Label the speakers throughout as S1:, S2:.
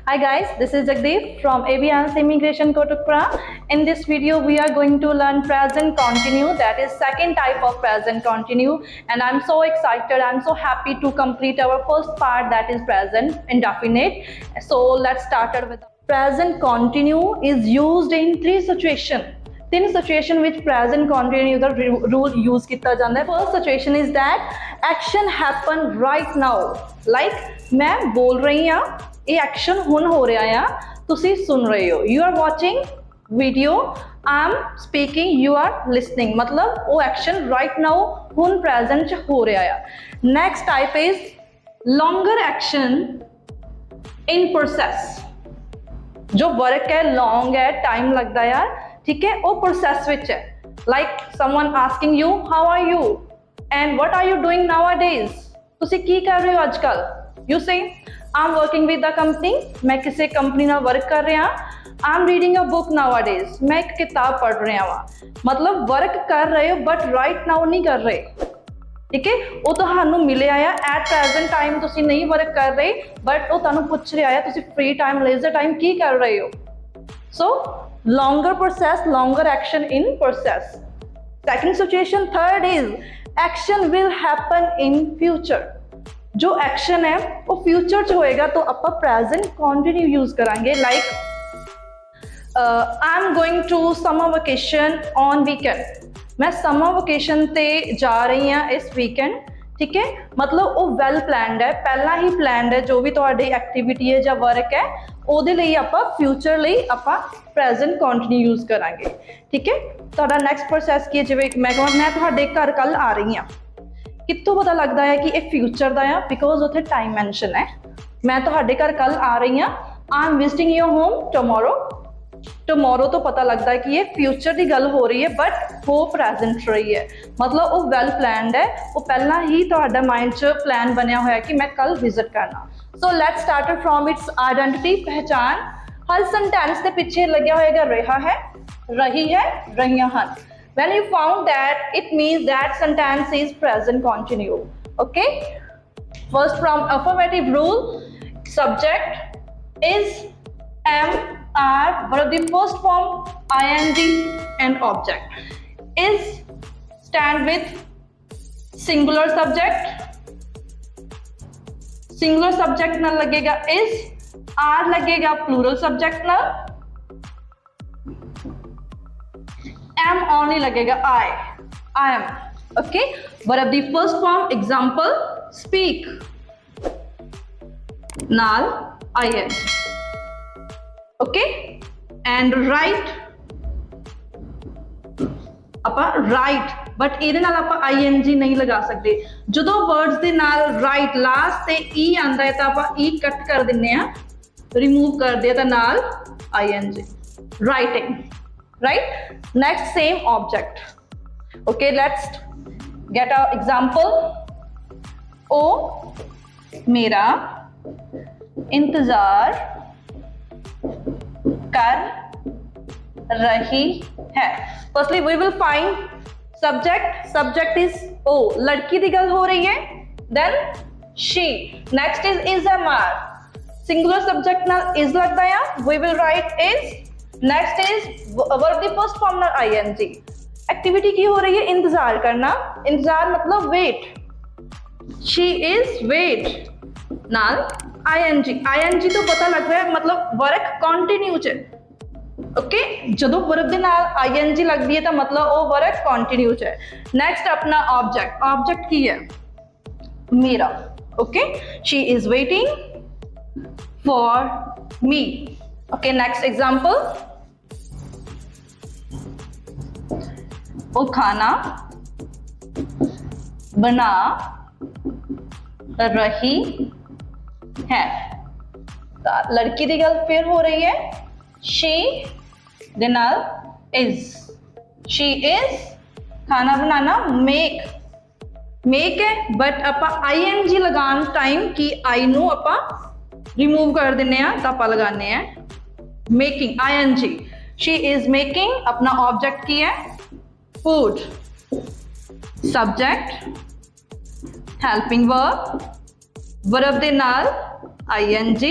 S1: Hi guys, this is Jagdeep from ABNC Immigration Kotukpura. In this video, we are going to learn present continue, that is second type of present continue, and I'm so excited, I'm so happy to complete our first part, that is present indefinite. So let's start with present continue is used in three situations. तीन situation which present continue का rule use किया जाता है. First situation is that action happen right now. Like मैं बोल रही हाँ, ये एक्शन हुन हो रहा है, तुसी सुन रहे हो. You are watching video, I am speaking, you are listening. मतलब वो एक्शन राइट नाउ हुन प्रेजेंट हो रहा है. Next type is longer action in process. जो वर्क है लॉन्ग है, टाइम लगता है यार, ठीक है, वो प्रोसेस विच है. Like someone asking you how are you and what are you doing nowadays. तुसी की कर रहे हो आजकल. You say I am working with the company, मैं किसी कंपनी नाल वर्क कर रहा. I am reading a book nowadays, मैं एक किताब पढ़ रहा वा. मतलब वर्क कर रहे हो बट राइट नाउ नहीं कर रहे. ठीक है, वो तुहानू मिले आया एट प्रेजेंट टाइम, तुसी नहीं वर्क कर रहे बट वो तुहानू पूछ रहा है तुसी फ्री टाइम लेजर टाइम की कर रहे हो. सो longer process, longer action in process. Second situation, third is action will happen in future. जो action है वो future च होएगा तो अपन present continue use करांगे. Like I'm going to summer vacation on weekend. मैं summer vacation ते जा रही हाँ इस weekend. ठीक है, मतलब वो वेल प्लानड है, पहला ही प्लानड है. जो भी तुहाडी एक्टिविटी है या वर्क है ਉਹਦੇ ਲਈ ਆਪਾਂ ਫਿਊਚਰ ਲਈ ਆਪਾਂ ਪ੍ਰੈਜ਼ੈਂਟ ਕੰਟੀਨਿਊ ਯੂਜ਼ ਕਰਾਂਗੇ. ਠੀਕ ਹੈ, ਤੁਹਾਡਾ ਨੈਕਸਟ ਪ੍ਰੋਸੈਸ ਕੀ ਹੈ. ਜਿਵੇਂ ਮੈਂ ਕਹਾਂ ਮੈਂ ਤੁਹਾਡੇ ਘਰ ਕੱਲ ਆ ਰਹੀ ਹਾਂ, ਕਿੱਥੋਂ ਪਤਾ ਲੱਗਦਾ ਹੈ ਕਿ ਇਹ ਫਿਊਚਰ ਦਾ ਆ? ਬਿਕੋਜ਼ ਉੱਥੇ ਟਾਈਮ ਮੈਂਸ਼ਨ ਹੈ. ਮੈਂ ਤੁਹਾਡੇ ਘਰ ਕੱਲ ਆ ਰਹੀ ਹਾਂ, I am visiting your home tomorrow. Tomorrow ਤੋਂ ਪਤਾ ਲੱਗਦਾ ਹੈ ਕਿ ਇਹ ਫਿਊਚਰ ਦੀ ਗੱਲ ਹੋ ਰਹੀ ਹੈ ਬਟ ਹੋ ਪ੍ਰੈਜ਼ੈਂਟ ਰਹੀ ਹੈ. मतलब वो वैल प्लानड है, वो पहला ही तुहाडा माइंड च प्लान बनया होया कि मैं कल विजिट करना. So let's start from its identity, पहचान. हर सेंटेंस के पीछे लग्या होएगा रहा है, रही है, रहियां हन. When you found that, it means that sentence is present continue. Okay, first from affirmative rule, subject is, am, are, verb the first form ing and object is stand with singular subject. singular subject ना लगेगा is, are लगेगा plural subject ना, am only लगेगा I am. okay, verb the first form example speak नाल ing. okay, and write ਆਪਾਂ right but ਇਹਦੇ ਨਾਲ ਆਪਾਂ ing नहीं लगा सकते. ਜਦੋਂ वर्ड्स ਦੇ ਨਾਲ राइट लास्ट ਤੇ e ਆਂਦਾ ਹੈ ਤਾਂ ਆਪਾਂ e ਕੱਟ ਕਰ ਦਿੰਨੇ ਆ, ਰਿਮੂਵ ਕਰਦੇ ਆ ਤਾਂ ਨਾਲ ing. writing, right? next same object. okay, let's get an example. ओ मेरा इंतजार कर रही है. Firstly we will find subject. Subject is ओ, लड़की की गल हो रही है. Then she. Next is am are. Singular subject ना इज लगता है, we will write is. Next is verb the first form ना ing. एक्टिविटी की हो रही है इंतजार करना. इंतजार मतलब वेट. शी इज वेट नाल ing. ing तो पता लग रहा है मतलब वर्क कंटिन्यू च. ओके, ਜਦੋਂ वर्ब ਦੇ ਨਾਲ ing लगती है तो मतलब वो वर्क कंटिन्यू है. नेक्स्ट अपना ऑब्जेक्ट. ऑब्जेक्ट की है मेरा. Okay, she is waiting for me. Okay, next example. वो खाना बना रही है. लड़की की गल फिर हो रही है. she ਦੇ ਨਾਲ is. she is खाना बनाना make है बट ਆਪਾਂ ing लगान टाइम की आई ਨੂੰ ਆਪਾਂ रिमूव कर ਦਿੰਨੇ ਆ ਤਾਂ ਆਪਾਂ ਲਗਾਉਂਦੇ ਆ making ing. she is making. अपना ऑब्जेक्ट की है food. subject helping verb, verb ਦੇ ਨਾਲ ing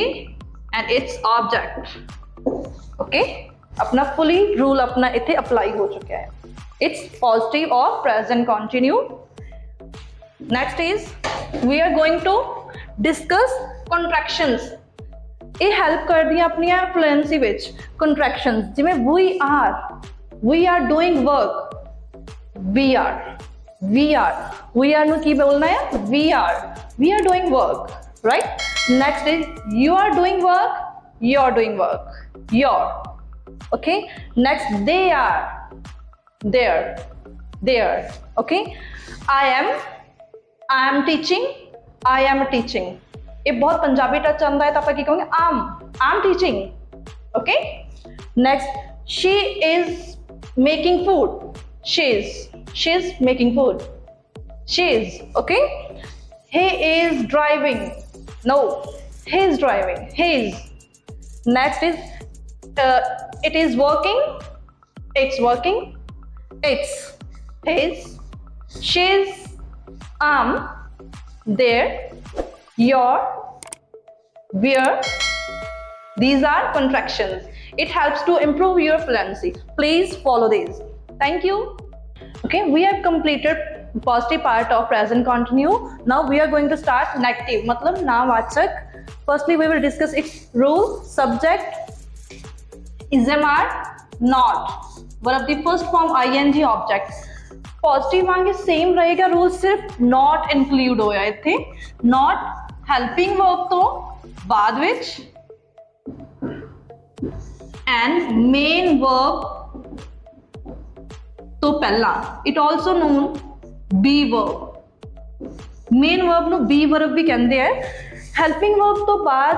S1: and its object. Okay, अपना fully rule अपना इथे apply हो चुका है. It's positive or present continue. Next is we are going to discuss contractions. ये help कर दिया अपनी fluency ਵਿੱਚ contractions. जिਵੇਂ we are doing work. We are ਨੂੰ ਕੀ बोलना है? We are doing work, right? Next is you are doing work. You're doing work. Okay. Next they are. There. Okay. I am teaching. I am teaching. ये बहुत Punjabi touch आंदा है तो आप क्या कहोगे? I'm teaching. Okay. Next, she is making food. She's making food. She's. Okay. He is driving. No, he's driving. He's. Next is it is working. It's working. It's. His. She's. There. Your. Where. These are contractions. It helps to improve your fluency. Please follow these. Thank you. Okay, we have completed positive part of present continue. Now we are going to start negative. मतलब नावाचक. Firstly, we will discuss its rule, subject, ism are not. Verb the first form ing object. Positive वांगे same रहेगा rule, सिर्फ not include होया इत्थे. Not helping verb तो बाद विच and main verb तो पहला. It also known be verb. Main verb नु be verb भी कहते हैं. Helping verb तो बाद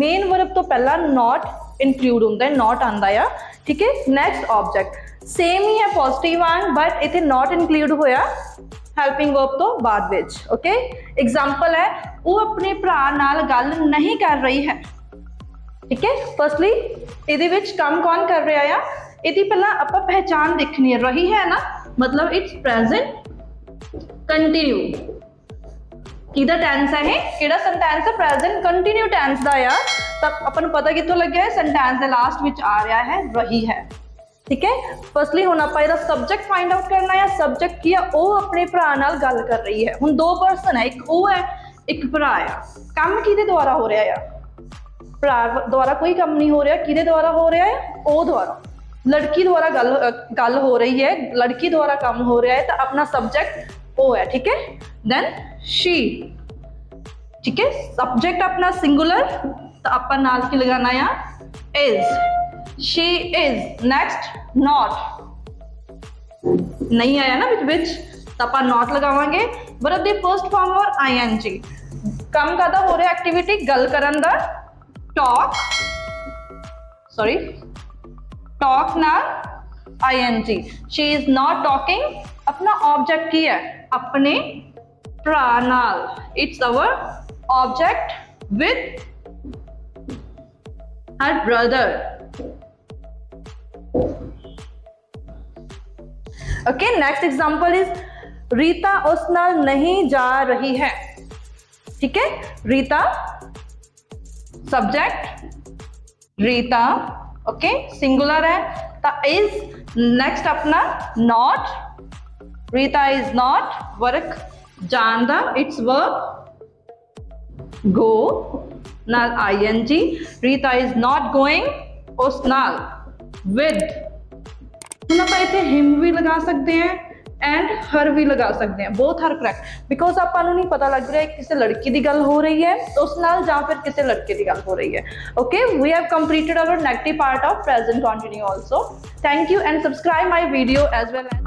S1: main verb तो पहला not include होता है, not आंदा है. ठीक है. Next object same ही है positive वांग but इथे not include होया helping verb तो बाद विच. Okay. Example है वो अपने भरा नाल गल नहीं कर रही है. ठीक है. Firstly इहदे विच काम कौन कर रहा है? इहदी पहला आपां पहचान देखनी है. रही है ना, मतलब इट्स प्रेजेंट कंटिन्यू. किहदा टेंस है? किहड़ा सेंटेंस है? प्रेजेंट कंटिन्यू टेंस दा यार. तब अपन पता कित्थों लग्या है? सेंटेंस दे लास्ट विच आ रहा है रही है. ठीक है. फर्स्टली हुण आपां इहदा सब्जेक्ट फाइंड आउट करना है. सब्जेक्ट की है? वो अपने भरा नाल गल कर रही है. हुण दो पर्सन है, एक वो है एक भरा है. काम किहदे द्वारा हो रहा है? भरा द्वारा कोई काम नहीं हो रहा. किहदे द्वारा हो रहा है? ओ द्वारा. लड़की द्वारा गल हो रही है, लड़की द्वारा काम हो रहा है, तो अपना सब्जेक्ट ओ है. ठीक है. Then she. ठीक है. सब्जेक्ट अपना सिंगुलर तो अपन नाल की लगाना है is. She is. Next not. नहीं आया ना विच तो अपन नॉट लगावांगे. वर्ब दी फर्स्ट फॉर्म और आईएनजी. काम कादा हो रहा एक्टिविटी? गल करन दा. टॉक. सॉरी टॉक ना ing. She is not talking. अपना ऑब्जेक्ट की है? अपने भरा नाल. It's our object with her brother. Okay, next example is Rita उस नाल नहीं जा रही है. ठीक है. Rita subject Rita. Okay. Singular है तो इज. नेक्स्ट अपना not. Rita is not work जान दा. इट्स वर्ब गो नाल ING. Rita is not going उस नाल विद. हम आप इत्थे हिम भी लगा सकते हैं एंड हर भी लगा सकते हैं. बोथ आर करेक्ट बिकॉज आपां नूं नहीं पता लग रहा है किसी लड़की की गल हो रही है तो उस नाल या फिर किसी लड़के की गल हो रही है. Okay. We have completed our negative part of present continue also. Thank you and subscribe my video as well as